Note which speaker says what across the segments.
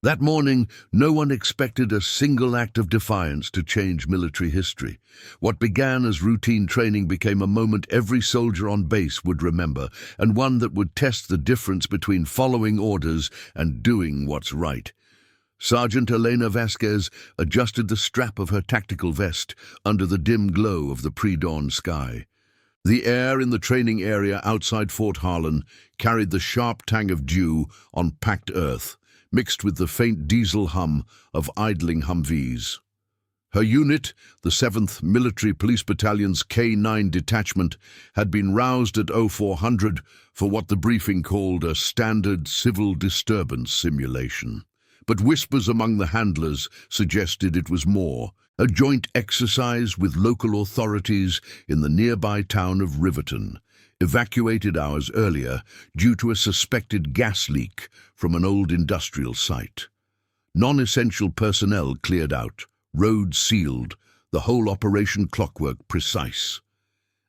Speaker 1: That morning, no one expected a single act of defiance to change military history. What began as routine training became a moment every soldier on base would remember, and one that would test the difference between following orders and doing what's right. Sergeant Elena Vasquez adjusted the strap of her tactical vest under the dim glow of the pre-dawn sky. The air in the training area outside Fort Harlan carried the sharp tang of dew on packed earth, mixed with the faint diesel hum of idling Humvees. Her unit, the 7th Military Police Battalion's K-9 detachment, had been roused at 0400 for what the briefing called a standard civil disturbance simulation. But whispers among the handlers suggested it was more, a joint exercise with local authorities in the nearby town of Riverton, evacuated hours earlier due to a suspected gas leak from an old industrial site. Non-essential personnel cleared out, roads sealed, the whole operation clockwork precise.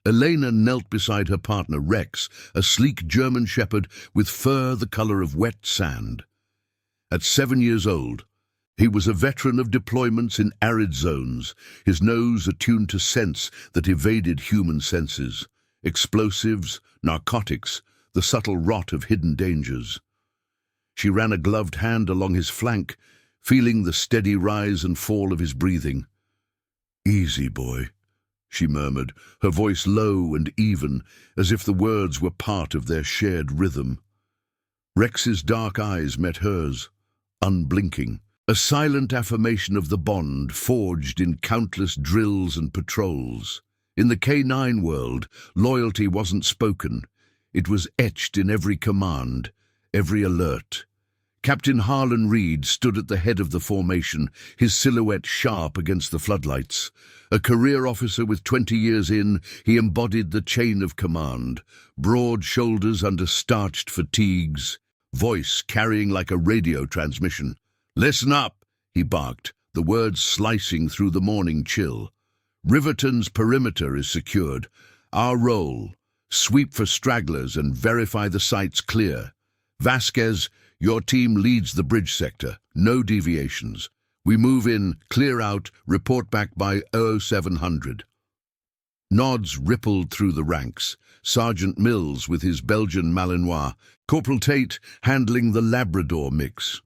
Speaker 1: Elena knelt beside her partner Rex, a sleek German shepherd with fur the color of wet sand. At 7 years old, he was a veteran of deployments in arid zones, his nose attuned to scents that evaded human senses. Explosives, narcotics, the subtle rot of hidden dangers. She ran a gloved hand along his flank, feeling the steady rise and fall of his breathing. "Easy, boy," she murmured, her voice low and even, as if the words were part of their shared rhythm. Rex's dark eyes met hers, unblinking, a silent affirmation of the bond forged in countless drills and patrols. In the K-9 world, loyalty wasn't spoken. It was etched in every command, every alert. Captain Harlan Reed stood at the head of the formation, his silhouette sharp against the floodlights. A career officer with 20 years in, he embodied the chain of command, broad shoulders under starched fatigues, voice carrying like a radio transmission. "Listen up," he barked, the words slicing through the morning chill. "Riverton's perimeter is secured. Our role, sweep for stragglers and verify the site's clear. Vasquez, your team leads the bridge sector. No deviations. We move in, clear out, report back by 0700. Nods rippled through the ranks. Sergeant Mills with his Belgian Malinois, Corporal Tate handling the Labrador mix.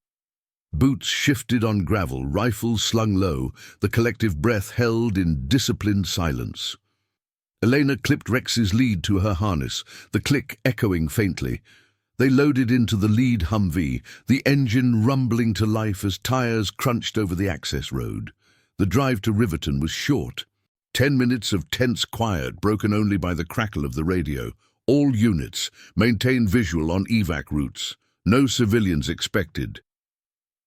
Speaker 1: Boots shifted on gravel, rifles slung low, the collective breath held in disciplined silence. Elena clipped Rex's lead to her harness, the click echoing faintly. They loaded into the lead Humvee, the engine rumbling to life as tires crunched over the access road. The drive to Riverton was short. 10 minutes of tense quiet, broken only by the crackle of the radio. All units, maintain visual on evac routes. No civilians expected.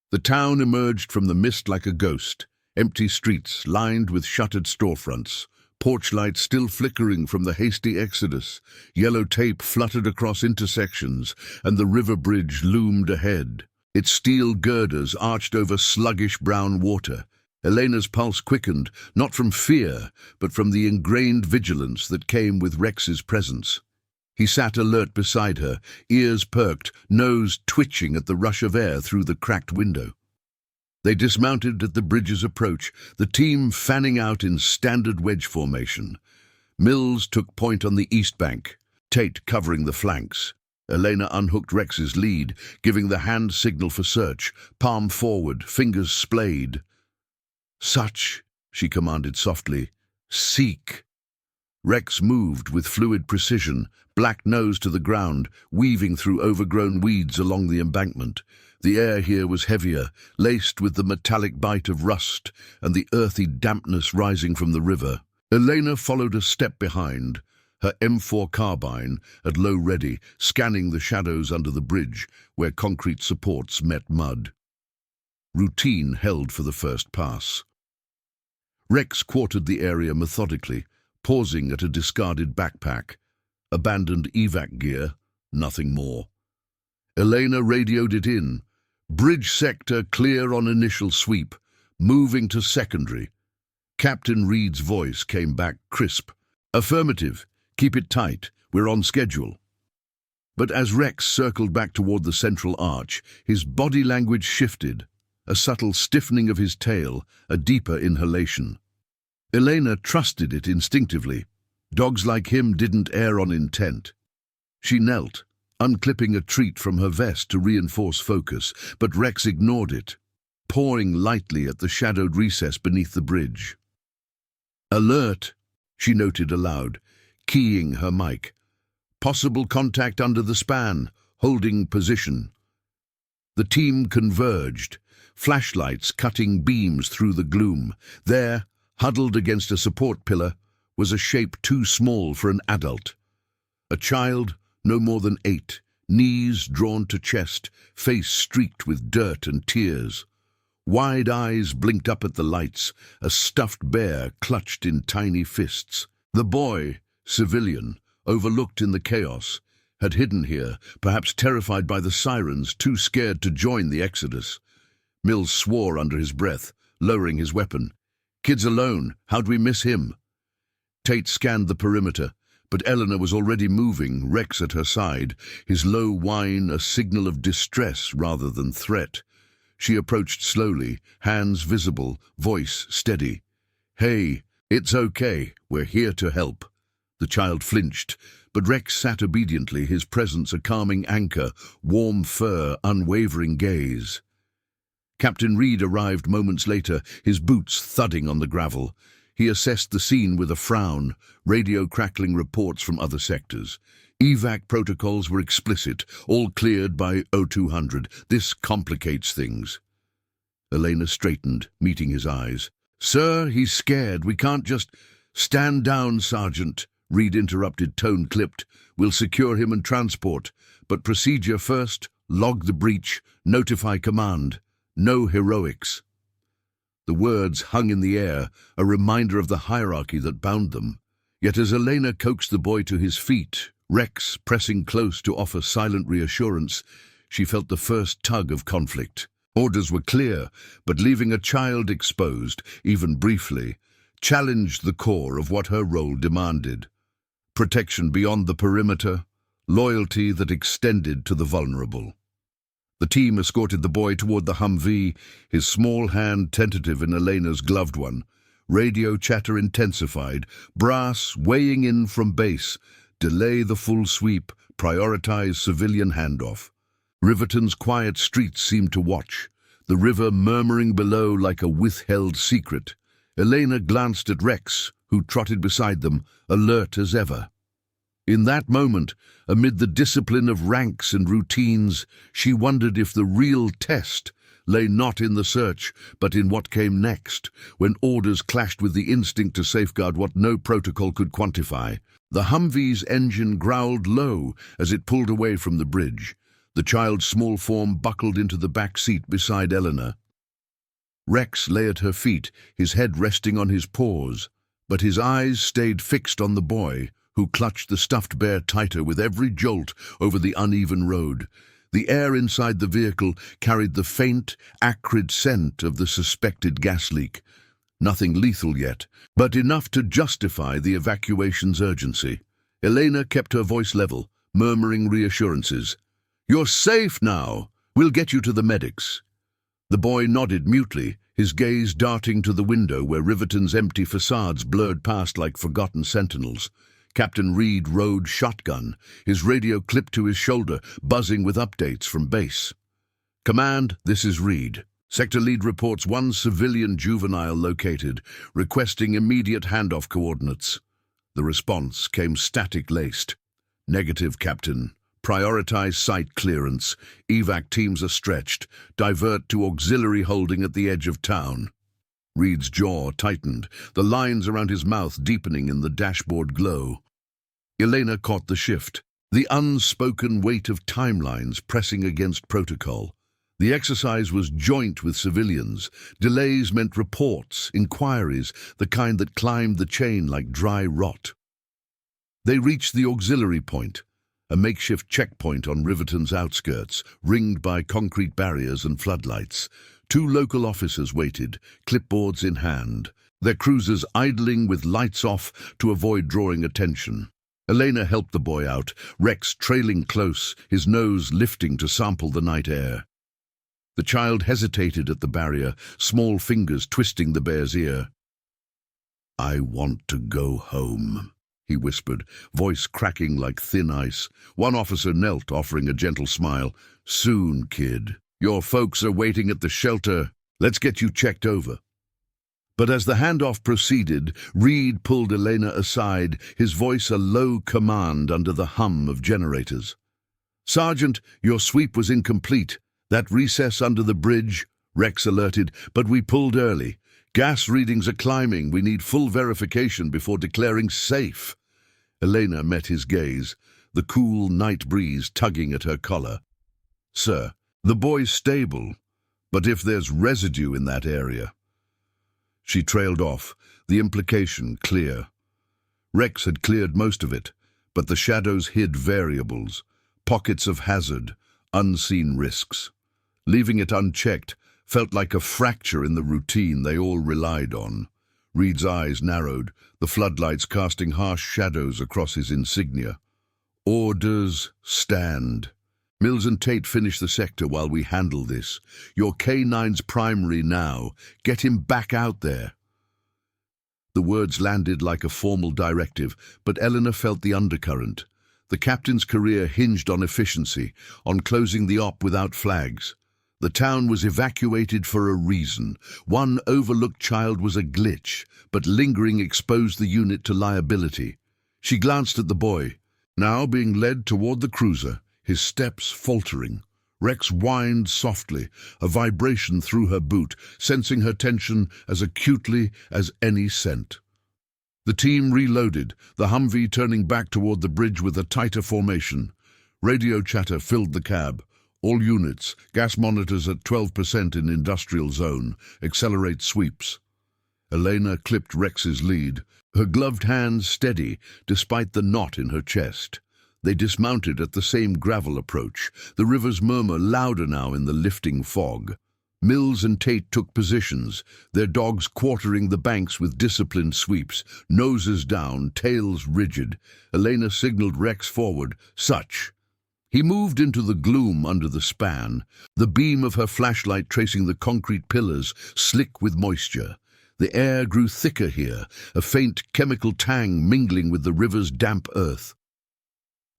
Speaker 1: The town emerged from the mist like a ghost, empty streets lined with shuttered storefronts, porch lights still flickering from the hasty exodus, yellow tape fluttered across intersections, and the river bridge loomed ahead. Its steel girders arched over sluggish brown water. Elena's pulse quickened, not from fear, but from the ingrained vigilance that came with Rex's presence. He sat alert beside her, ears perked, nose twitching at the rush of air through the cracked window. They dismounted at the bridge's approach, the team fanning out in standard wedge formation. Mills took point on the east bank, Tate covering the flanks. Elena unhooked Rex's lead, giving the hand signal for search, palm forward, fingers splayed. "Such," she commanded softly. "Seek." Rex moved with fluid precision, black nose to the ground, weaving through overgrown weeds along the embankment. The air here was heavier, laced with the metallic bite of rust and the earthy dampness rising from the river. Elena followed a step behind, her M4 carbine at low ready, scanning the shadows under the bridge where concrete supports met mud. Routine held for the first pass. Rex quartered the area methodically, pausing at a discarded backpack. Abandoned evac gear, nothing more. Elena radioed it in. "Bridge sector clear on initial sweep, moving to secondary." Captain Reed's voice came back crisp. "Affirmative. Keep it tight. We're on schedule." But as Rex circled back toward the central arch, his body language shifted, a subtle stiffening of his tail, a deeper inhalation. Elena trusted it instinctively. Dogs like him didn't err on intent. She knelt, unclipping a treat from her vest to reinforce focus, but Rex ignored it, pawing lightly at the shadowed recess beneath the bridge. "Alert," she noted aloud, keying her mic. "Possible contact under the span, holding position." The team converged, flashlights cutting beams through the gloom. There, huddled against a support pillar, was a shape too small for an adult. A child, no more than 8, knees drawn to chest, face streaked with dirt and tears. Wide eyes blinked up at the lights, a stuffed bear clutched in tiny fists. The boy, civilian, overlooked in the chaos, had hidden here, perhaps terrified by the sirens, too scared to join the exodus. Mills swore under his breath, lowering his weapon. "Kid's alone. How'd we miss him?" Tate scanned the perimeter, but Eleanor was already moving, Rex at her side, his low whine a signal of distress rather than threat. She approached slowly, hands visible, voice steady. "Hey, it's okay. We're here to help." The child flinched, but Rex sat obediently, his presence a calming anchor, warm fur, unwavering gaze. Captain Reed arrived moments later, his boots thudding on the gravel. He assessed the scene with a frown, radio crackling reports from other sectors. Evac protocols were explicit, all cleared by O200. This complicates things. Elena straightened, meeting his eyes. "Sir, he's scared. We can't just—" "Stand down, Sergeant," Reed interrupted, tone clipped. "We'll secure him and transport. But procedure first, log the breach, notify command. No heroics." The words hung in the air, a reminder of the hierarchy that bound them. Yet as Elena coaxed the boy to his feet, Rex pressing close to offer silent reassurance, she felt the first tug of conflict. Orders were clear, but leaving a child exposed, even briefly, challenged the core of what her role demanded. Protection beyond the perimeter, loyalty that extended to the vulnerable. The team escorted the boy toward the Humvee, his small hand tentative in Elena's gloved one. Radio chatter intensified, brass weighing in from base. Delay the full sweep, prioritize civilian handoff. Riverton's quiet streets seemed to watch, the river murmuring below like a withheld secret. Elena glanced at Rex, who trotted beside them, alert as ever. In that moment, amid the discipline of ranks and routines, she wondered if the real test lay not in the search, but in what came next, when orders clashed with the instinct to safeguard what no protocol could quantify. The Humvee's engine growled low as it pulled away from the bridge. The child's small form buckled into the back seat beside Eleanor. Rex lay at her feet, his head resting on his paws, but his eyes stayed fixed on the boy, who clutched the stuffed bear tighter with every jolt over the uneven road. The air inside the vehicle carried the faint, acrid scent of the suspected gas leak. Nothing lethal yet, but enough to justify the evacuation's urgency. Elena kept her voice level, murmuring reassurances. "You're safe now. We'll get you to the medics." The boy nodded mutely, his gaze darting to the window where Riverton's empty facades blurred past like forgotten sentinels. Captain Reed rode shotgun, his radio clipped to his shoulder, buzzing with updates from base. "Command, this is Reed. Sector lead reports one civilian juvenile located, requesting immediate handoff coordinates." The response came static-laced. "Negative, Captain. Prioritize site clearance. Evac teams are stretched. Divert to auxiliary holding at the edge of town." Reed's jaw tightened, the lines around his mouth deepening in the dashboard glow. Elena caught the shift, the unspoken weight of timelines pressing against protocol. The exercise was joint with civilians. Delays meant reports, inquiries, the kind that climbed the chain like dry rot. They reached the auxiliary point, a makeshift checkpoint on Riverton's outskirts, ringed by concrete barriers and floodlights. 2 local officers waited, clipboards in hand, their cruisers idling with lights off to avoid drawing attention. Elena helped the boy out, Rex trailing close, his nose lifting to sample the night air. The child hesitated at the barrier, small fingers twisting the bear's ear. "I want to go home," he whispered, voice cracking like thin ice. One officer knelt, offering a gentle smile. "Soon, kid. Your folks are waiting at the shelter. Let's get you checked over." But as the handoff proceeded, Reed pulled Elena aside, his voice a low command under the hum of generators. "Sergeant, your sweep was incomplete. That recess under the bridge," Rex alerted, "but we pulled early. Gas readings are climbing. We need full verification before declaring safe." Elena met his gaze, the cool night breeze tugging at her collar. "Sir, the boy's stable, but if there's residue in that area..." She trailed off, the implication clear. Rex had cleared most of it, but the shadows hid variables, pockets of hazard, unseen risks. Leaving it unchecked felt like a fracture in the routine they all relied on. Reed's eyes narrowed, the floodlights casting harsh shadows across his insignia. "Orders stand. Mills and Tate finish the sector while we handle this. Your K9's primary now. Get him back out there." The words landed like a formal directive, but Eleanor felt the undercurrent. The captain's career hinged on efficiency, on closing the op without flags. The town was evacuated for a reason. One overlooked child was a glitch, but lingering exposed the unit to liability. She glanced at the boy, now being led toward the cruiser, his steps faltering. Rex whined softly, a vibration through her boot, sensing her tension as acutely as any scent. The team reloaded, the Humvee turning back toward the bridge with a tighter formation. Radio chatter filled the cab. "All units, gas monitors at 12% in industrial zone. Accelerate sweeps." Elena clipped Rex's lead, her gloved hands steady despite the knot in her chest. They dismounted at the same gravel approach, the river's murmur louder now in the lifting fog. Mills and Tate took positions, their dogs quartering the banks with disciplined sweeps, noses down, tails rigid. Elena signaled Rex forward, "Such." He moved into the gloom under the span, the beam of her flashlight tracing the concrete pillars, slick with moisture. The air grew thicker here, a faint chemical tang mingling with the river's damp earth.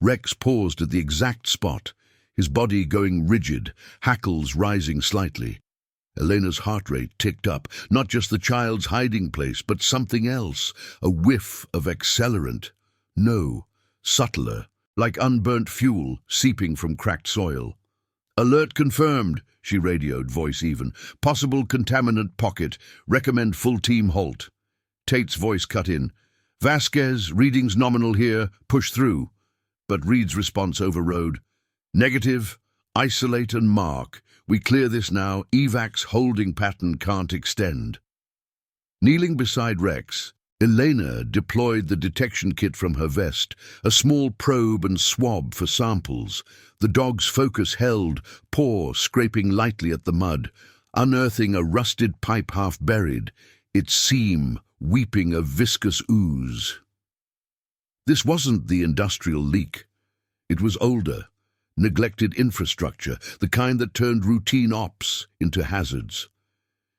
Speaker 1: Rex paused at the exact spot, his body going rigid, hackles rising slightly. Elena's heart rate ticked up, not just the child's hiding place, but something else, a whiff of accelerant. No, subtler, like unburnt fuel seeping from cracked soil. "Alert confirmed," she radioed, voice even. "Possible contaminant pocket. Recommend full team halt." Tate's voice cut in. "Vasquez, readings nominal here. Push through." But Reed's response overrode. "Negative. Isolate and mark. We clear this now. Evac's holding pattern can't extend." Kneeling beside Rex, Elena deployed the detection kit from her vest, a small probe and swab for samples. The dog's focus held, paw scraping lightly at the mud, unearthing a rusted pipe half buried, its seam weeping a viscous ooze. This wasn't the industrial leak. It was older, neglected infrastructure, the kind that turned routine ops into hazards.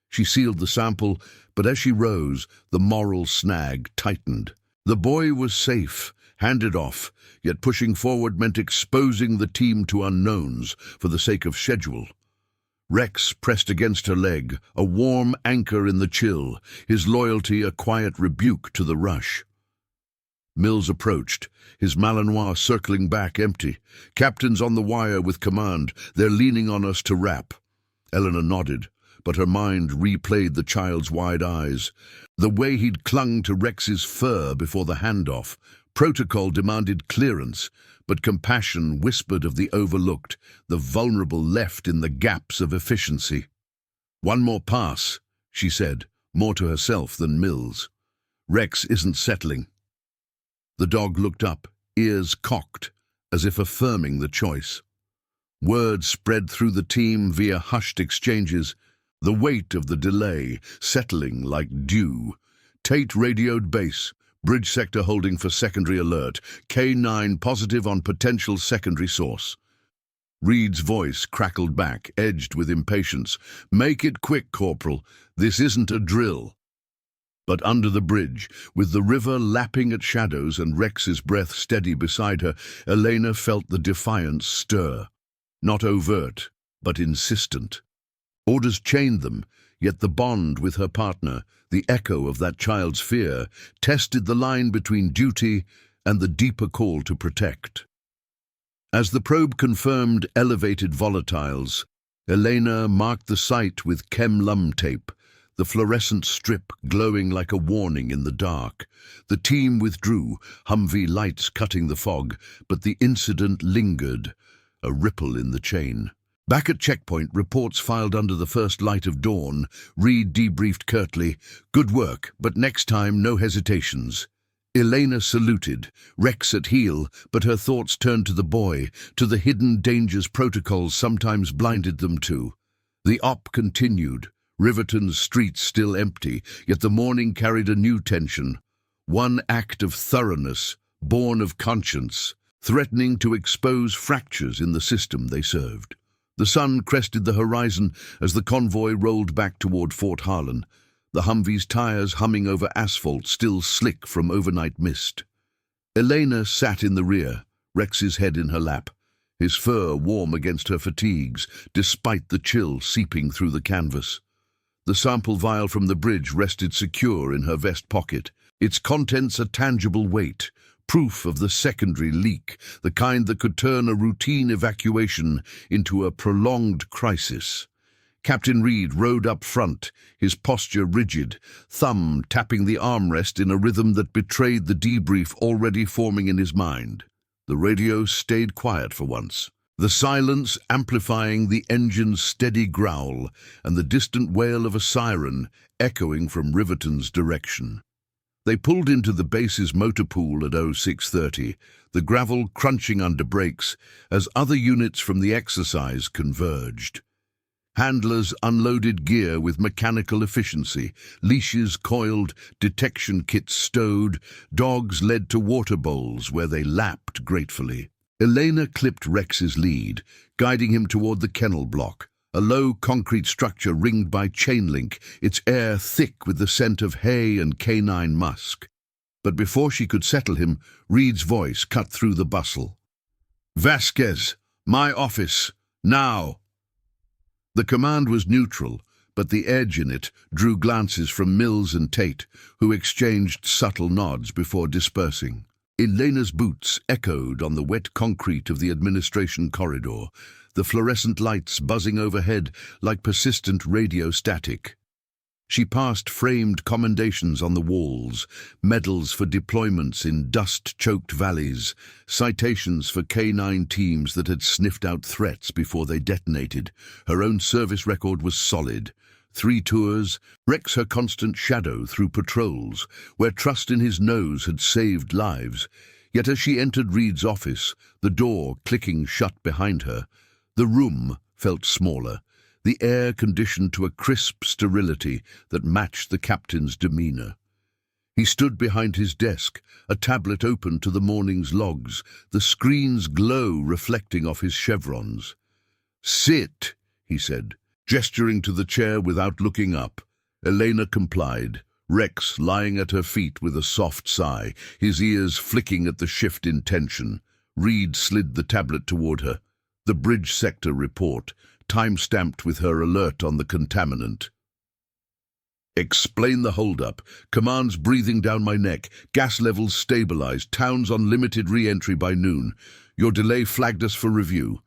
Speaker 1: She sealed the sample, but as she rose, the moral snag tightened. The boy was safe, handed off, yet pushing forward meant exposing the team to unknowns for the sake of schedule. Rex pressed against her leg, a warm anchor in the chill, his loyalty a quiet rebuke to the rush. Mills approached, his Malinois circling back empty. "Captain's on the wire with command. They're leaning on us to wrap." Eleanor nodded, but her mind replayed the child's wide eyes. The way he'd clung to Rex's fur before the handoff. Protocol demanded clearance, but compassion whispered of the overlooked, the vulnerable left in the gaps of efficiency. "One more pass," she said, more to herself than Mills. "Rex isn't settling." The dog looked up, ears cocked, as if affirming the choice. Word spread through the team via hushed exchanges, the weight of the delay settling like dew. Tate radioed base. Bridge sector holding for secondary alert. K9 positive on potential secondary source. Reed's voice crackled back, edged with impatience. Make it quick, Corporal. This isn't a drill. But under the bridge, with the river lapping at shadows and Rex's breath steady beside her, Elena felt the defiance stir. Not overt, but insistent. Orders chained them, yet the bond with her partner, the echo of that child's fear, tested the line between duty and the deeper call to protect. As the probe confirmed elevated volatiles, Elena marked the site with chem-lum tape, the fluorescent strip glowing like a warning in the dark. The team withdrew, Humvee lights cutting the fog, but the incident lingered, a ripple in the chain. Back at checkpoint, reports filed under the first light of dawn. Reed debriefed curtly, "Good work, but next time no hesitations." Elena saluted, Rex at heel, but her thoughts turned to the boy, to the hidden dangers protocols sometimes blinded them to. The op continued, Riverton's streets still empty, yet the morning carried a new tension. One act of thoroughness, born of conscience, threatening to expose fractures in the system they served. The sun crested the horizon as the convoy rolled back toward Fort Harlan, the Humvee's tires humming over asphalt still slick from overnight mist. Elena sat in the rear, Rex's head in her lap, his fur warm against her fatigues, despite the chill seeping through the canvas. The sample vial from the bridge rested secure in her vest pocket, its contents a tangible weight, proof of the secondary leak, the kind that could turn a routine evacuation into a prolonged crisis. Captain Reed rode up front, his posture rigid, thumb tapping the armrest in a rhythm that betrayed the debrief already forming in his mind. The radio stayed quiet for once, the silence amplifying the engine's steady growl and the distant wail of a siren echoing from Riverton's direction. They pulled into the base's motor pool at 0630, the gravel crunching under brakes as other units from the exercise converged. Handlers unloaded gear with mechanical efficiency, leashes coiled, detection kits stowed, dogs led to water bowls where they lapped gratefully. Elena clipped Rex's lead, guiding him toward the kennel block, a low concrete structure ringed by chain link, its air thick with the scent of hay and canine musk. But before she could settle him, Reed's voice cut through the bustle. "Vasquez, my office, now!" The command was neutral, but the edge in it drew glances from Mills and Tate, who exchanged subtle nods before dispersing. Elena's boots echoed on the wet concrete of the administration corridor, the fluorescent lights buzzing overhead like persistent radio static. She passed framed commendations on the walls, medals for deployments in dust-choked valleys, citations for K9 teams that had sniffed out threats before they detonated. Her own service record was solid. 3 tours, Rex her constant shadow through patrols, where trust in his nose had saved lives. Yet as she entered Reed's office, the door clicking shut behind her, the room felt smaller, the air conditioned to a crisp sterility that matched the captain's demeanor. He stood behind his desk, a tablet open to the morning's logs, the screen's glow reflecting off his chevrons. "Sit," he said, gesturing to the chair without looking up. Elena complied, Rex lying at her feet with a soft sigh, his ears flicking at the shift in tension. Reed slid the tablet toward her. The bridge sector report, time-stamped with her alert on the contaminant. "Explain the hold-up. Command's breathing down my neck. Gas levels stabilized. Town's on limited re-entry by noon. Your delay flagged us for review."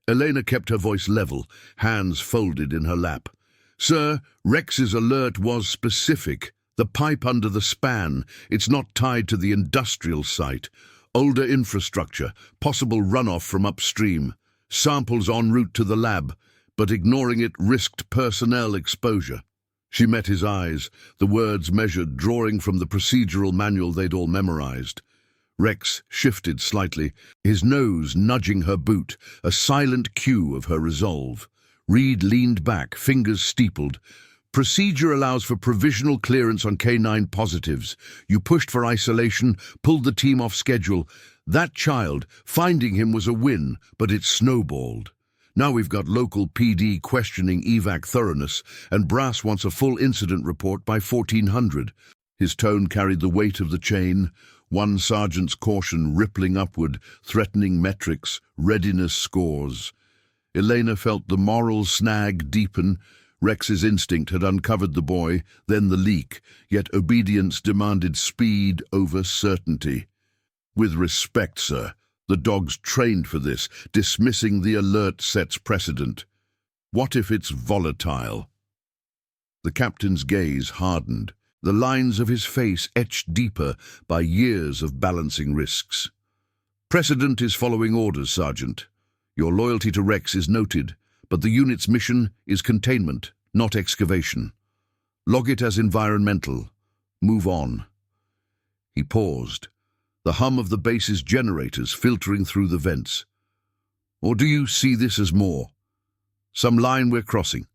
Speaker 1: Elena kept her voice level, hands folded in her lap. "Sir, Rex's alert was specific. The pipe under the span. It's not tied to the industrial site. Older infrastructure, possible runoff from upstream. Samples en route to the lab, but ignoring it risked personnel exposure." She met his eyes, the words measured, drawing from the procedural manual they'd all memorized. Rex shifted slightly, his nose nudging her boot, a silent cue of her resolve. Reed leaned back, fingers steepled. Procedure allows for provisional clearance on K9 positives. You pushed for isolation, pulled the team off schedule. That child, finding him was a win, but it snowballed. Now we've got local PD questioning evac thoroughness, and Brass wants a full incident report by 1400. His tone carried the weight of the chain, one sergeant's caution rippling upward, threatening metrics, readiness scores. Elena felt the moral snag deepen. Rex's instinct had uncovered the boy, then the leak, yet obedience demanded speed over certainty. With respect, sir, the dog's trained for this. Dismissing the alert sets precedent. What if it's volatile? The captain's gaze hardened, the lines of his face etched deeper by years of balancing risks. Precedent is following orders, Sergeant. Your loyalty to Rex is noted, but the unit's mission is containment, not excavation. Log it as environmental. Move on. He paused, the hum of the base's generators filtering through the vents. Or do you see this as more? Some line we're crossing?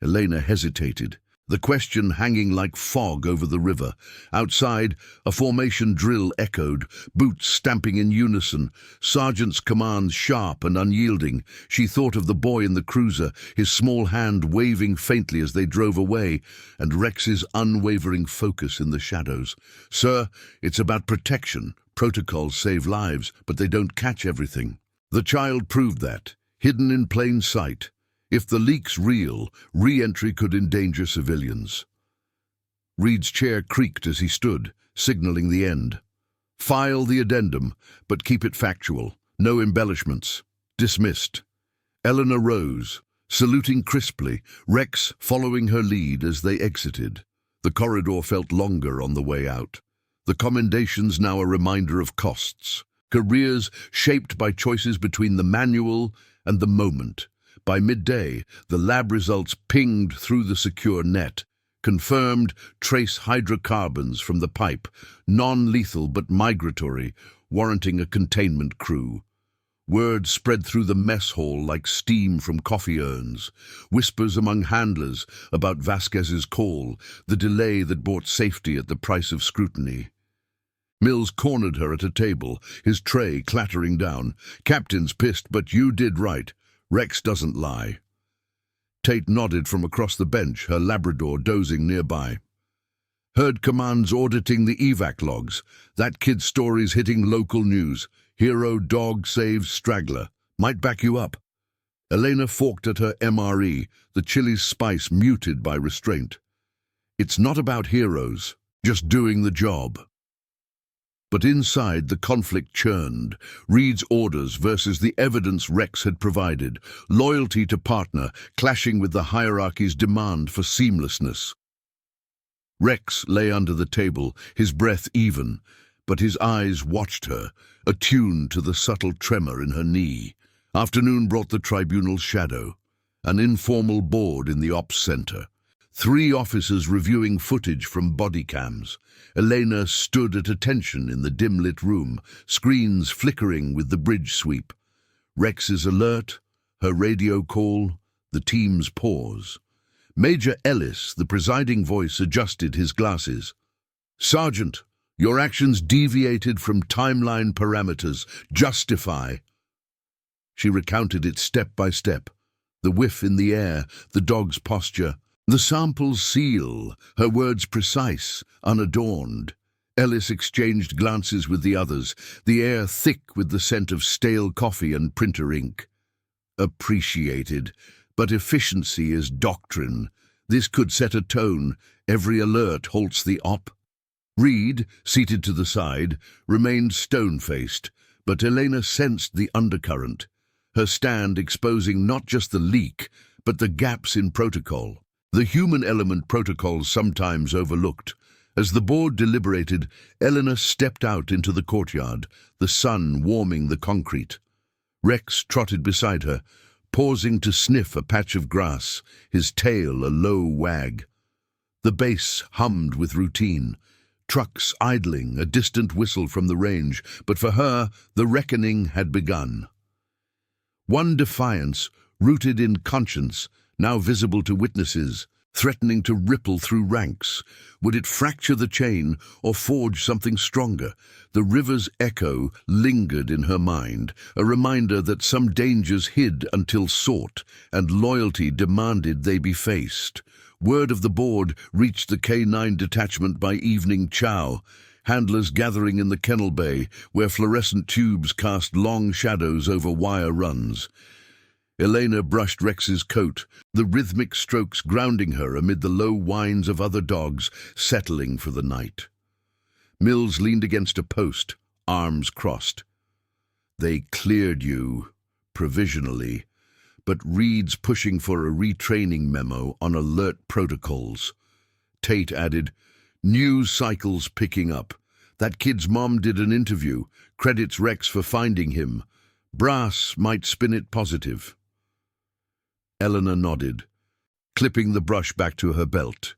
Speaker 1: Elena hesitated, the question hanging like fog over the river. Outside, a formation drill echoed, boots stamping in unison, sergeant's commands sharp and unyielding. She thought of the boy in the cruiser, his small hand waving faintly as they drove away, and Rex's unwavering focus in the shadows. Sir, it's about protection. Protocols save lives, but they don't catch everything. The child proved that, hidden in plain sight. If the leak's real, re-entry could endanger civilians. Reed's chair creaked as he stood, signaling the end. File the addendum, but keep it factual. No embellishments. Dismissed. Eleanor rose, saluting crisply, Rex following her lead as they exited. The corridor felt longer on the way out. The commendations now a reminder of costs. Careers shaped by choices between the manual and the moment. By midday, the lab results pinged through the secure net. Confirmed trace hydrocarbons from the pipe, non-lethal but migratory, warranting a containment crew. Word spread through the mess hall like steam from coffee urns. Whispers among handlers about Vasquez's call, the delay that brought safety at the price of scrutiny. Mills cornered her at a table, his tray clattering down. Captain's pissed, but you did right. Rex doesn't lie. Tate nodded from across the bench, her Labrador dozing nearby. Heard commands auditing the evac logs. That kid's story's hitting local news. Hero dog saves straggler. Might back you up. Elena forked at her MRE, the chili's spice muted by restraint. It's not about heroes, just doing the job. But inside, the conflict churned. Reed's orders versus the evidence Rex had provided. Loyalty to partner clashing with the hierarchy's demand for seamlessness. Rex lay under the table, his breath even, but his eyes watched her, attuned to the subtle tremor in her knee. Afternoon brought the tribunal's shadow, an informal board in the ops center. 3 officers reviewing footage from body cams. Elena stood at attention in the dim-lit room, screens flickering with the bridge sweep. Rex's alert, her radio call, the team's pause. Major Ellis, the presiding voice, adjusted his glasses. Sergeant, your actions deviated from timeline parameters. Justify. She recounted it step by step. The whiff in the air, the dog's posture. The sample's seal, her words precise, unadorned. Ellis exchanged glances with the others, the air thick with the scent of stale coffee and printer ink. Appreciated, but efficiency is doctrine. This could set a tone. Every alert halts the op. Reed, seated to the side, remained stone-faced, but Elena sensed the undercurrent, her stand exposing not just the leak, but the gaps in protocol. The human element protocols sometimes overlooked. As the board deliberated, Eleanor stepped out into the courtyard, the sun warming the concrete. Rex trotted beside her, pausing to sniff a patch of grass, his tail a low wag. The base hummed with routine, trucks idling, a distant whistle from the range, but for her, the reckoning had begun. One defiance, rooted in conscience, now visible to witnesses, threatening to ripple through ranks. Would it fracture the chain or forge something stronger? The river's echo lingered in her mind, a reminder that some dangers hid until sought, and loyalty demanded they be faced. Word of the board reached the K9 detachment by evening chow, handlers gathering in the kennel bay, where fluorescent tubes cast long shadows over wire runs. Elena brushed Rex's coat, the rhythmic strokes grounding her amid the low whines of other dogs settling for the night. Mills leaned against a post, arms crossed. They cleared you, provisionally, but Reed's pushing for a retraining memo on alert protocols. Tate added, news cycles picking up. That kid's mom did an interview, credits Rex for finding him. Brass might spin it positive. Eleanor nodded, clipping the brush back to her belt.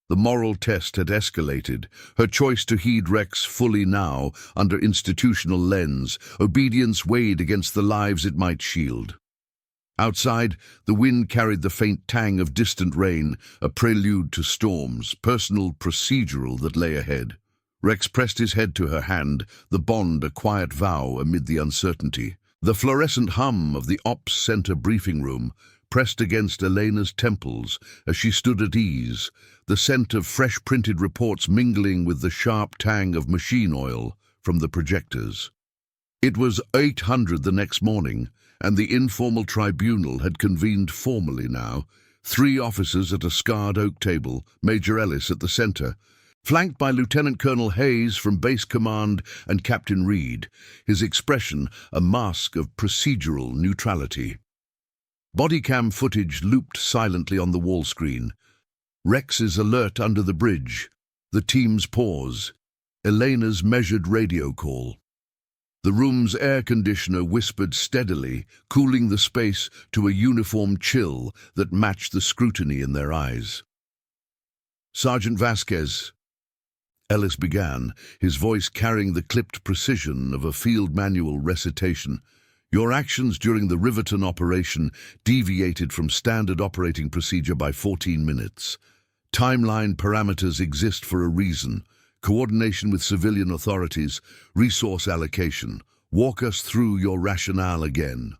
Speaker 1: The moral test had escalated, her choice to heed Rex fully now, under institutional lens, obedience weighed against the lives it might shield. Outside, the wind carried the faint tang of distant rain, a prelude to storms, personal, procedural, that lay ahead. Rex pressed his head to her hand, the bond a quiet vow amid the uncertainty. The fluorescent hum of the Ops Center briefing room pressed against Elena's temples as she stood at ease, the scent of fresh printed reports mingling with the sharp tang of machine oil from the projectors. It was 800 the next morning, and the informal tribunal had convened formally now, 3 officers at a scarred oak table, Major Ellis at the center, flanked by Lieutenant Colonel Hayes from Base Command and Captain Reed, his expression a mask of procedural neutrality. Bodycam footage looped silently on the wall screen. Rex's alert under the bridge, the team's pause, Elena's measured radio call. The room's air conditioner whispered steadily, cooling the space to a uniform chill that matched the scrutiny in their eyes. Sergeant Vasquez, Ellis began, his voice carrying the clipped precision of a field manual recitation. Your actions during the Riverton operation deviated from standard operating procedure by 14 minutes. Timeline parameters exist for a reason. Coordination with civilian authorities, resource allocation. Walk us through your rationale again.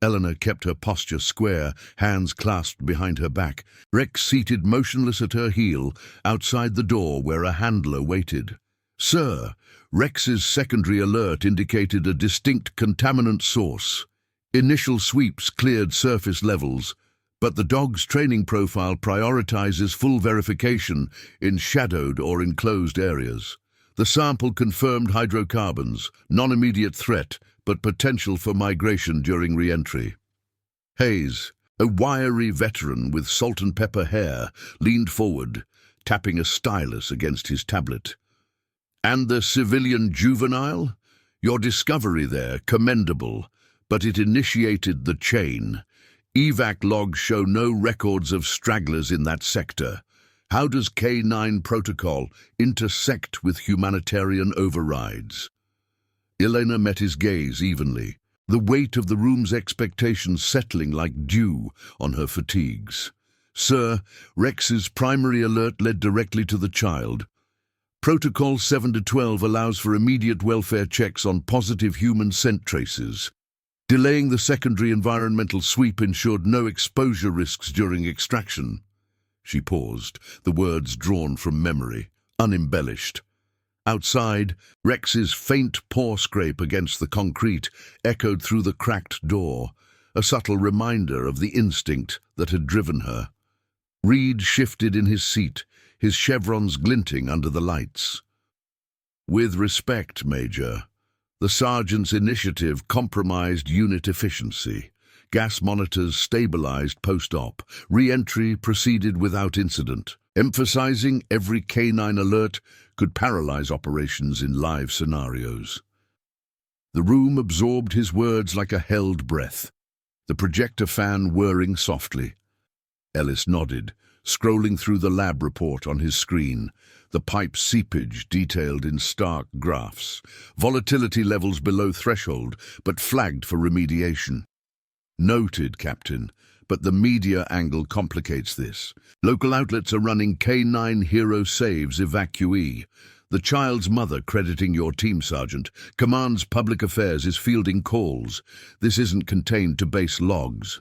Speaker 1: Eleanor kept her posture square, hands clasped behind her back. Rex seated motionless at her heel, outside the door where a handler waited. Sir, Rex's secondary alert indicated a distinct contaminant source. Initial sweeps cleared surface levels, but the dog's training profile prioritizes full verification in shadowed or enclosed areas. The sample confirmed hydrocarbons, non-immediate threat, but potential for migration during re-entry. Hayes, a wiry veteran with salt and pepper hair, leaned forward, tapping a stylus against his tablet. And the civilian juvenile? Your discovery there, commendable, but it initiated the chain. Evac logs show no records of stragglers in that sector. How does K9 protocol intersect with humanitarian overrides? Elena met his gaze evenly, the weight of the room's expectations settling like dew on her fatigues. Sir, Rex's primary alert led directly to the child. Protocol 7-12 allows for immediate welfare checks on positive human scent traces. Delaying the secondary environmental sweep ensured no exposure risks during extraction. She paused, the words drawn from memory, unembellished. Outside, Rex's faint paw scrape against the concrete echoed through the cracked door, a subtle reminder of the instinct that had driven her. Reed shifted in his seat, his chevrons glinting under the lights. With respect, Major, the sergeant's initiative compromised unit efficiency. Gas monitors stabilized post-op. Re-entry proceeded without incident. Emphasizing every K9 alert could paralyze operations in live scenarios. The room absorbed his words like a held breath, the projector fan whirring softly. Ellis nodded, scrolling through the lab report on his screen, the pipe seepage detailed in stark graphs, volatility levels below threshold but flagged for remediation. Noted, Captain, But the media angle complicates this. Local outlets are running K9 Hero Saves evacuee. The child's mother, crediting your team sergeant, Command's public affairs is fielding calls. This isn't contained to base logs.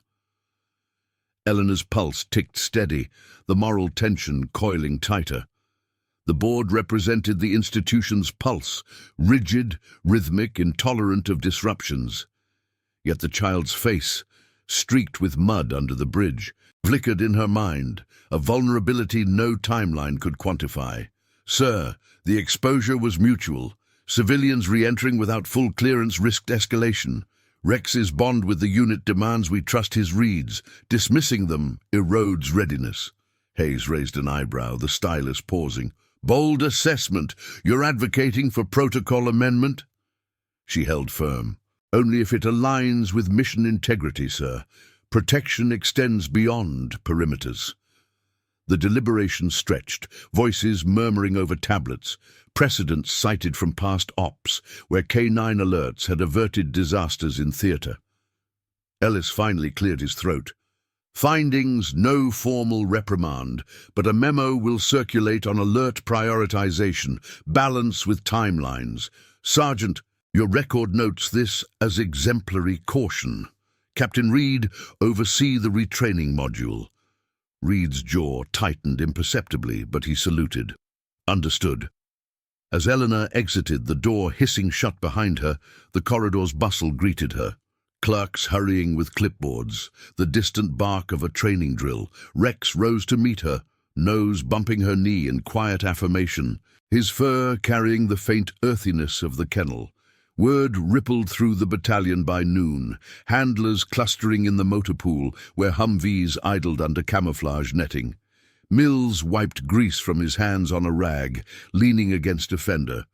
Speaker 1: Eleanor's pulse ticked steady, the moral tension coiling tighter. The board represented the institution's pulse, rigid, rhythmic, intolerant of disruptions. Yet the child's face, streaked with mud under the bridge, flickered in her mind, a vulnerability no timeline could quantify. Sir, the exposure was mutual. Civilians re-entering without full clearance risked escalation. Rex's bond with the unit demands we trust his reads. Dismissing them erodes readiness. Hayes raised an eyebrow, the stylus pausing. Bold assessment. You're advocating for protocol amendment? She held firm. Only if it aligns with mission integrity, sir. Protection extends beyond perimeters. The deliberation stretched, voices murmuring over tablets, precedents cited from past ops, where K9 alerts had averted disasters in theatre. Ellis finally cleared his throat. Findings, no formal reprimand, but a memo will circulate on alert prioritization, balance with timelines. Sergeant, your record notes this as exemplary caution. Captain Reed, oversee the retraining module. Reed's jaw tightened imperceptibly, but he saluted. Understood. As Eleanor exited, the door hissing shut behind her, the corridor's bustle greeted her. Clerks hurrying with clipboards, the distant bark of a training drill. Rex rose to meet her, nose bumping her knee in quiet affirmation, his fur carrying the faint earthiness of the kennel. Word rippled through the battalion by noon, handlers clustering in the motor pool where Humvees idled under camouflage netting. Mills wiped grease from his hands on a rag, leaning against a fender.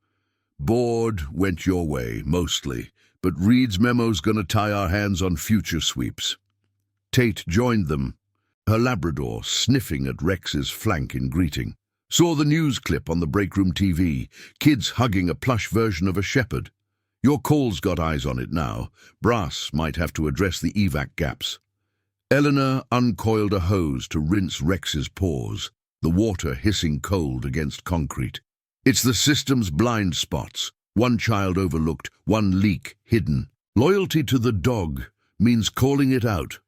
Speaker 1: Board went your way, mostly, but Reed's memo's gonna tie our hands on future sweeps. Tate joined them, her Labrador sniffing at Rex's flank in greeting. Saw the news clip on the breakroom TV, kids hugging a plush version of a shepherd. Your call's got eyes on it now. Brass might have to address the evac gaps. Eleanor uncoiled a hose to rinse Rex's paws, the water hissing cold against concrete. It's the system's blind spots. One child overlooked, one leak hidden. Loyalty to the dog means calling it out.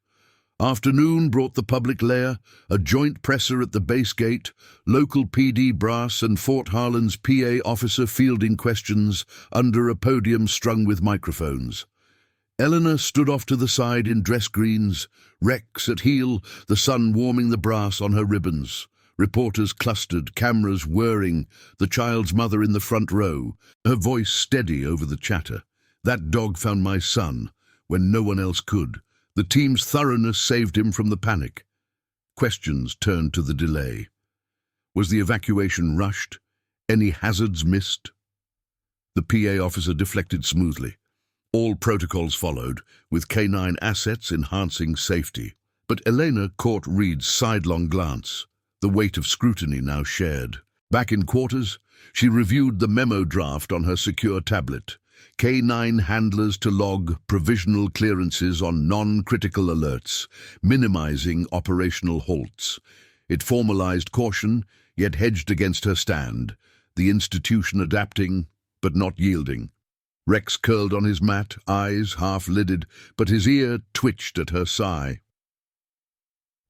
Speaker 1: Afternoon brought the public lair, a joint presser at the base gate, local PD brass and Fort Harlan's PA officer fielding questions under a podium strung with microphones. Eleanor stood off to the side in dress greens, Rex at heel, the sun warming the brass on her ribbons. Reporters clustered, cameras whirring, the child's mother in the front row, her voice steady over the chatter. That dog found my son when no one else could. The team's thoroughness saved him from the panic. Questions turned to the delay. Was the evacuation rushed? Any hazards missed? The PA officer deflected smoothly. All protocols followed, with K9 assets enhancing safety. But Elena caught Reed's sidelong glance, the weight of scrutiny now shared. Back in quarters, she reviewed the memo draft on her secure tablet. K9 handlers to log provisional clearances on non-critical alerts, minimizing operational halts. It formalized caution, yet hedged against her stand, the institution adapting, but not yielding. Rex curled on his mat, eyes half-lidded, but his ear twitched at her sigh.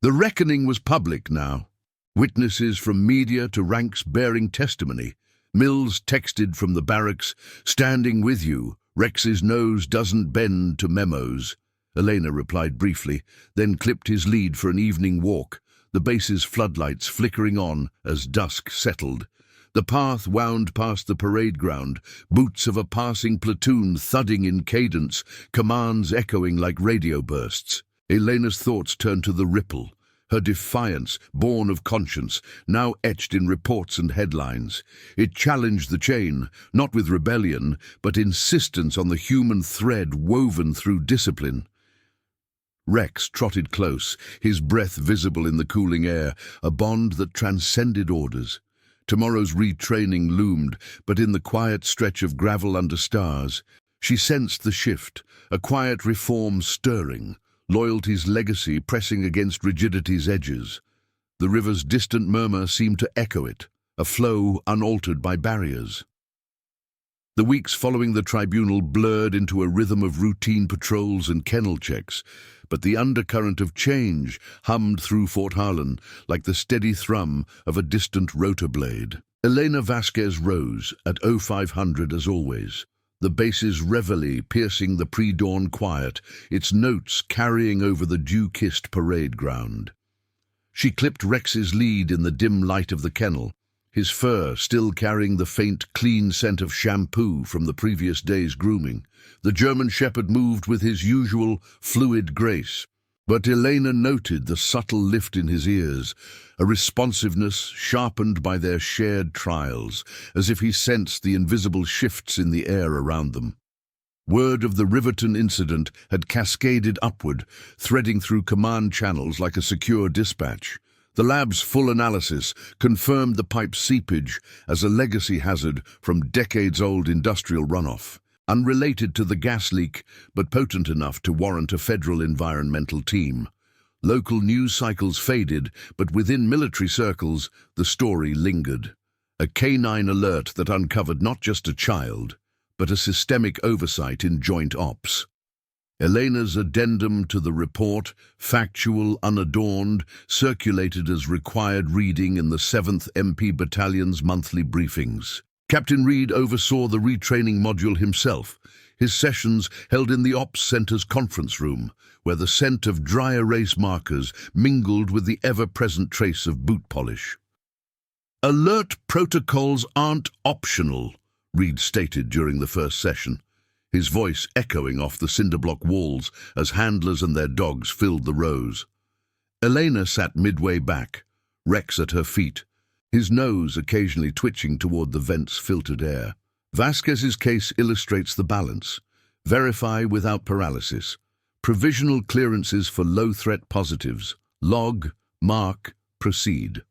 Speaker 1: The reckoning was public now. Witnesses from media to ranks bearing testimony. Mills texted from the barracks, "Standing with you. Rex's nose doesn't bend to memos." Elena replied briefly, then clipped his lead for an evening walk, the base's floodlights flickering on as dusk settled. The path wound past the parade ground, boots of a passing platoon thudding in cadence, commands echoing like radio bursts. Elena's thoughts turned to the ripple, her defiance, born of conscience, now etched in reports and headlines. It challenged the chain, not with rebellion, but insistence on the human thread woven through discipline. Rex trotted close, his breath visible in the cooling air, a bond that transcended orders. Tomorrow's retraining loomed, but in the quiet stretch of gravel under stars, she sensed the shift, a quiet reform stirring, loyalty's legacy pressing against rigidity's edges. The river's distant murmur seemed to echo it, a flow unaltered by barriers. The weeks following the tribunal blurred into a rhythm of routine patrols and kennel checks, but the undercurrent of change hummed through Fort Harlan like the steady thrum of a distant rotor blade. Elena Vasquez rose at 0500 as always, the base's reveille piercing the pre-dawn quiet, its notes carrying over the dew-kissed parade ground. She clipped Rex's lead in the dim light of the kennel, his fur still carrying the faint, clean scent of shampoo from the previous day's grooming. The German shepherd moved with his usual fluid grace, but Elena noted the subtle lift in his ears, a responsiveness sharpened by their shared trials, as if he sensed the invisible shifts in the air around them. Word of the Riverton incident had cascaded upward, threading through command channels like a secure dispatch. The lab's full analysis confirmed the pipe's seepage as a legacy hazard from decades-old industrial runoff, unrelated to the gas leak but potent enough to warrant a federal environmental team. Local news cycles faded, but within military circles, the story lingered. A canine alert that uncovered not just a child, but a systemic oversight in joint ops. Elena's addendum to the report, factual, unadorned, circulated as required reading in the 7th MP Battalion's monthly briefings. Captain Reed oversaw the retraining module himself, his sessions held in the Ops Center's conference room, where the scent of dry erase markers mingled with the ever-present trace of boot polish. "Alert protocols aren't optional," Reed stated during the first session, his voice echoing off the cinderblock walls as handlers and their dogs filled the rows. Elena sat midway back, Rex at her feet, his nose occasionally twitching toward the vent's filtered air. Vasquez's case illustrates the balance. Verify without paralysis. Provisional clearances for low-threat positives. Log, mark, proceed.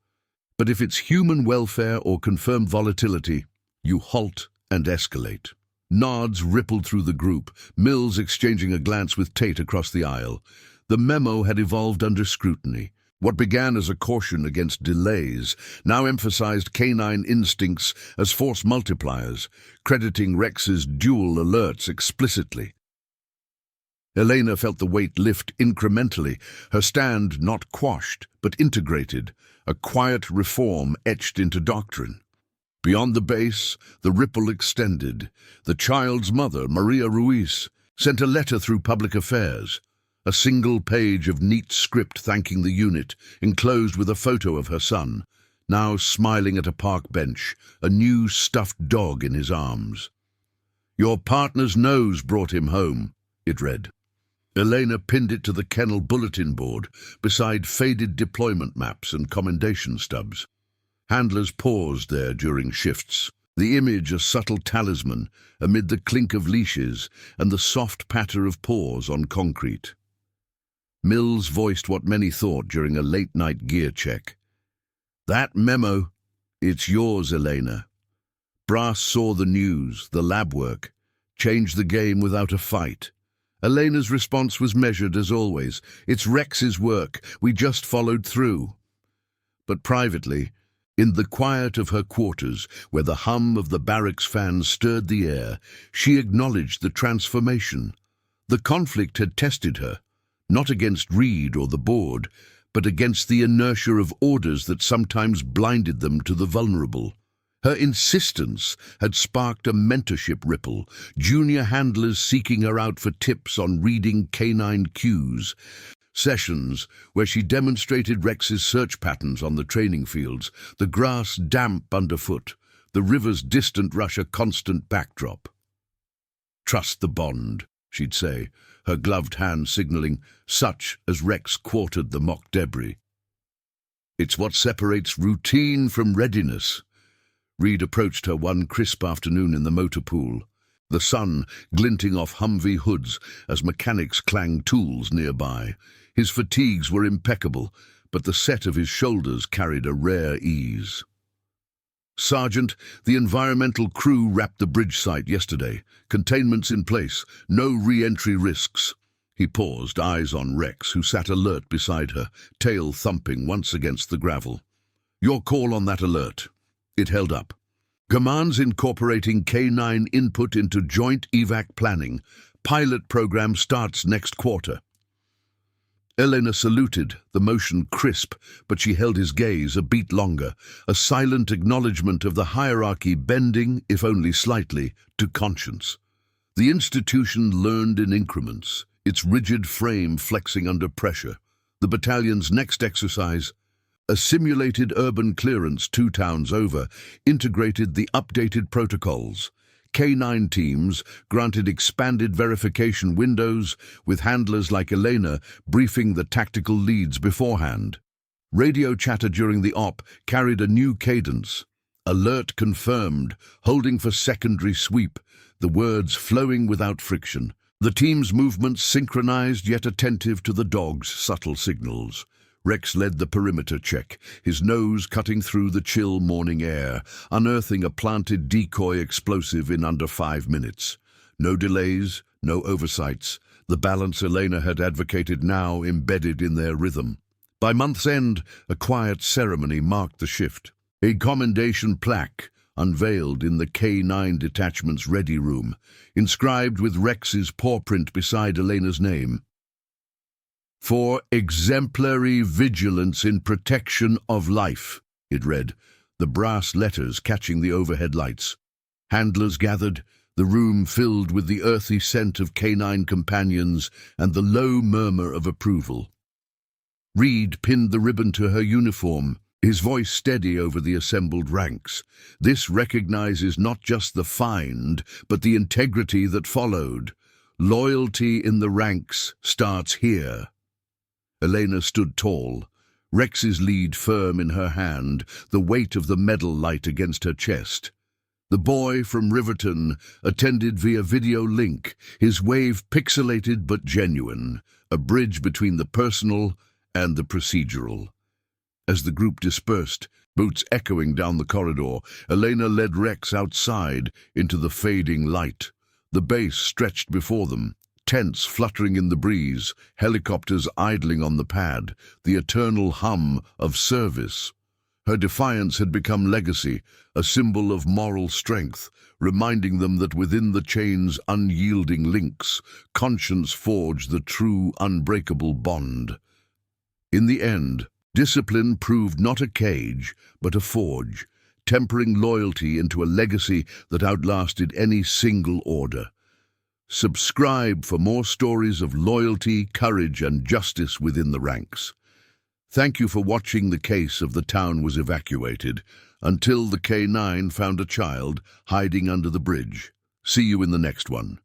Speaker 1: But if it's human welfare or confirmed volatility, you halt and escalate. Nods rippled through the group, Mills exchanging a glance with Tate across the aisle. The memo had evolved under scrutiny. What began as a caution against delays now emphasized canine instincts as force multipliers, crediting Rex's dual alerts explicitly. Elena felt the weight lift incrementally, her stand not quashed, but integrated, a quiet reform etched into doctrine. Beyond the base, the ripple extended. The child's mother, Maria Ruiz, sent a letter through public affairs, a single page of neat script thanking the unit, enclosed with a photo of her son, now smiling at a park bench, a new stuffed dog in his arms. "Your partner's nose brought him home," it read. Elena pinned it to the kennel bulletin board, beside faded deployment maps and commendation stubs. Handlers paused there during shifts, the image a subtle talisman amid the clink of leashes and the soft patter of paws on concrete. Mills voiced what many thought during a late-night gear check. "That memo, it's yours, Elena." Brass saw the news, the lab work, changed the game without a fight. Elena's response was measured as always. "It's Rex's work, we just followed through." But privately, in the quiet of her quarters, where the hum of the barracks fans stirred the air, she acknowledged the transformation. The conflict had tested her, not against Reed or the board, but against the inertia of orders that sometimes blinded them to the vulnerable. Her insistence had sparked a mentorship ripple, junior handlers seeking her out for tips on reading canine cues. Sessions where she demonstrated Rex's search patterns on the training fields, the grass damp underfoot, the river's distant rush a constant backdrop. "Trust the bond," she'd say, her gloved hand signaling, such as Rex quartered the mock debris. "It's what separates routine from readiness." Reed approached her one crisp afternoon in the motor pool, the sun glinting off Humvee hoods as mechanics clanged tools nearby. His fatigues were impeccable, but the set of his shoulders carried a rare ease. "Sergeant, the environmental crew wrapped the bridge site yesterday. Containments in place, no re-entry risks." He paused, eyes on Rex, who sat alert beside her, tail thumping once against the gravel. Your call on that alert. It held up. Commands incorporating K9 input into joint evac planning. Pilot program starts next quarter. Elena saluted, the motion crisp, but she held his gaze a beat longer, a silent acknowledgement of the hierarchy bending, if only slightly, to conscience. The institution learned in increments, its rigid frame flexing under pressure. The battalion's next exercise, a simulated urban clearance 2 towns over, integrated the updated protocols. K9 teams granted expanded verification windows, with handlers like Elena briefing the tactical leads beforehand. Radio chatter during the op carried a new cadence. Alert confirmed, holding for secondary sweep, the words flowing without friction. The team's movements synchronized yet attentive to the dog's subtle signals. Rex led the perimeter check, his nose cutting through the chill morning air, unearthing a planted decoy explosive in under 5 minutes. No delays, no oversights. The balance Elena had advocated now embedded in their rhythm. By month's end, a quiet ceremony marked the shift. A commendation plaque unveiled in the K9 detachment's ready room, inscribed with Rex's pawprint beside Elena's name. For exemplary vigilance in protection of life, it read, the brass letters catching the overhead lights. Handlers gathered, the room filled with the earthy scent of K9 companions and the low murmur of approval. Reed pinned the ribbon to her uniform, his voice steady over the assembled ranks. This recognizes not just the find, but the integrity that followed. Loyalty in the ranks starts here. Elena stood tall, Rex's lead firm in her hand, the weight of the medal light against her chest. The boy from Riverton attended via video link, his wave pixelated but genuine, a bridge between the personal and the procedural. As the group dispersed, boots echoing down the corridor, Elena led Rex outside into the fading light. The base stretched before them, tents fluttering in the breeze, helicopters idling on the pad, the eternal hum of service. Her defiance had become legacy, a symbol of moral strength, reminding them that within the chain's unyielding links, conscience forged the true, unbreakable bond. In the end, discipline proved not a cage, but a forge, tempering loyalty into a legacy that outlasted any single order. Subscribe for more stories of loyalty, courage, and justice within the ranks. Thank you for watching The Case of the Town Was Evacuated, until the K9 found a child hiding under the bridge. See you in the next one.